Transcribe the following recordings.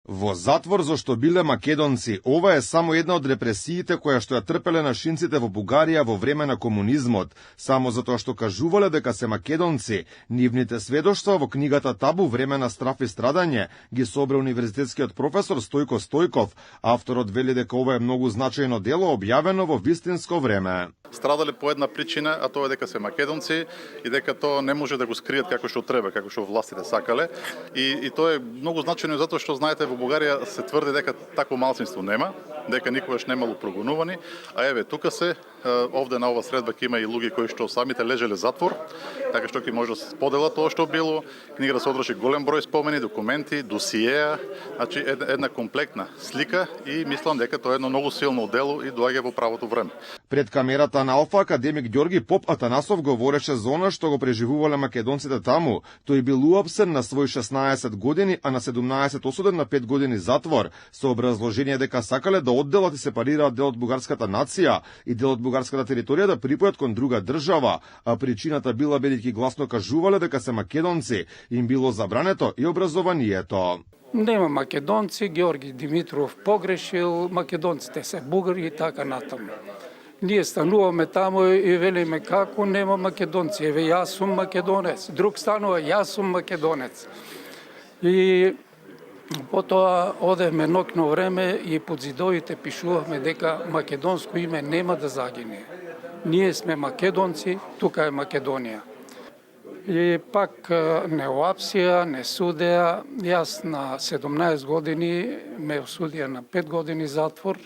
Во затвор зашто биле македонци, ова е само една од репресиите која што ја трпеле нашинците во Бугарија во време на комунизмот, само затоа што кажувале дека се македонци. Нивните сведоштва во книгата Табу, време на страф и страдање, ги собра универзитетскиот професор Стојко Стојков. Авторот вели дека ова е многу значајно дело објавено во вистинско време. Страдале по една причина, а тоа е дека се македонци и дека тоа не може да го скријат како што треба, како што властите сакале. И тоа е многу значајно затоа што знаете во Бугарија се тврди дека такво малцинство нема, дека никогаш немало прогонувани, а еве тука се овде на ова средба ќе има и луѓе кои што самите лежеле затвор, така што ќе може да се сподела тоа што било. Книгата содржи голем број спомени, документи, досиеа, значи една комплектна слика и мислам дека тоа е едно многу силно дело и доаѓа во правото време. Пред камерата на Алфа академик Ѓорги Поп Атанасов говореше за она што го преживувале македонците таму. Тој бил уапсен на свој 16 години, а на 17 осуден на 5 години затвор, со образложение дека сакале да одделат и сепарираат дел од бугарската нација и дел од бугарската територија да припојат кон друга држава, а причината била бидејќи гласно кажувале дека се македонци, им било забрането и образованието. Нема македонци, Георги Димитров погрешил, македонците се бугари и така натаму. Ние стануваме таму и велиме како нема македонци, еве јас сум македонец, друг станува јас сум македонец. И потоа одевме нокно време и под зидовите пишувавме дека македонско име нема да загине. Ние сме македонци, тука е Македонија. И пак не уапсија, не судеа. Јас на 17 години ме осудија на 5 години затвор.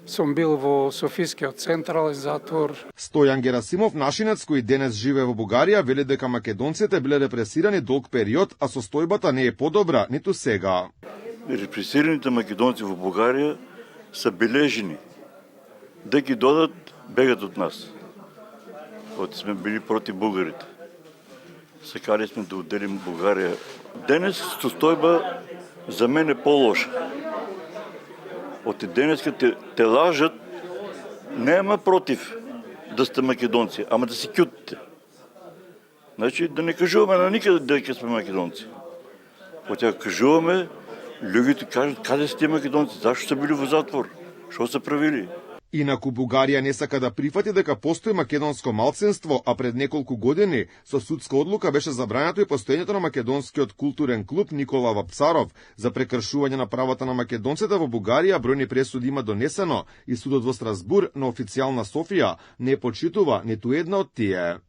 Сум бил во Софискиот централен затвор. Стојан Герасимов, нашинец кој денес живее во Бугарија, вели дека македонците биле репресирани долг период, а состојбата не е подобра ниту сега. Репресираните македонци во Бугарија се бележени. Да ги додат, бегат од нас. Оти сме били против бугарите. Сакали сме да отделим Бугарија. Денес состојба за мен е по-лоша. От денеска те лажат, нема против да сте македонци, ама да си кютите. Значи да не кажуваме на никаде дека сме македонци. От тя кажуваме, луѓето кажат каде сте македонци, зашто се били во затвор, што се правили. Инаку Бугарија не сака да прифати дека постои македонско малцинство, а пред неколку години со судска одлука беше забрането и постоењето на македонскиот културен клуб Никола Вапцаров за прекршување на правата на македонците во Бугарија. Бројни пресуди има донесено и судот во Страсбур на официјална Софија не почитува ниту една од тие.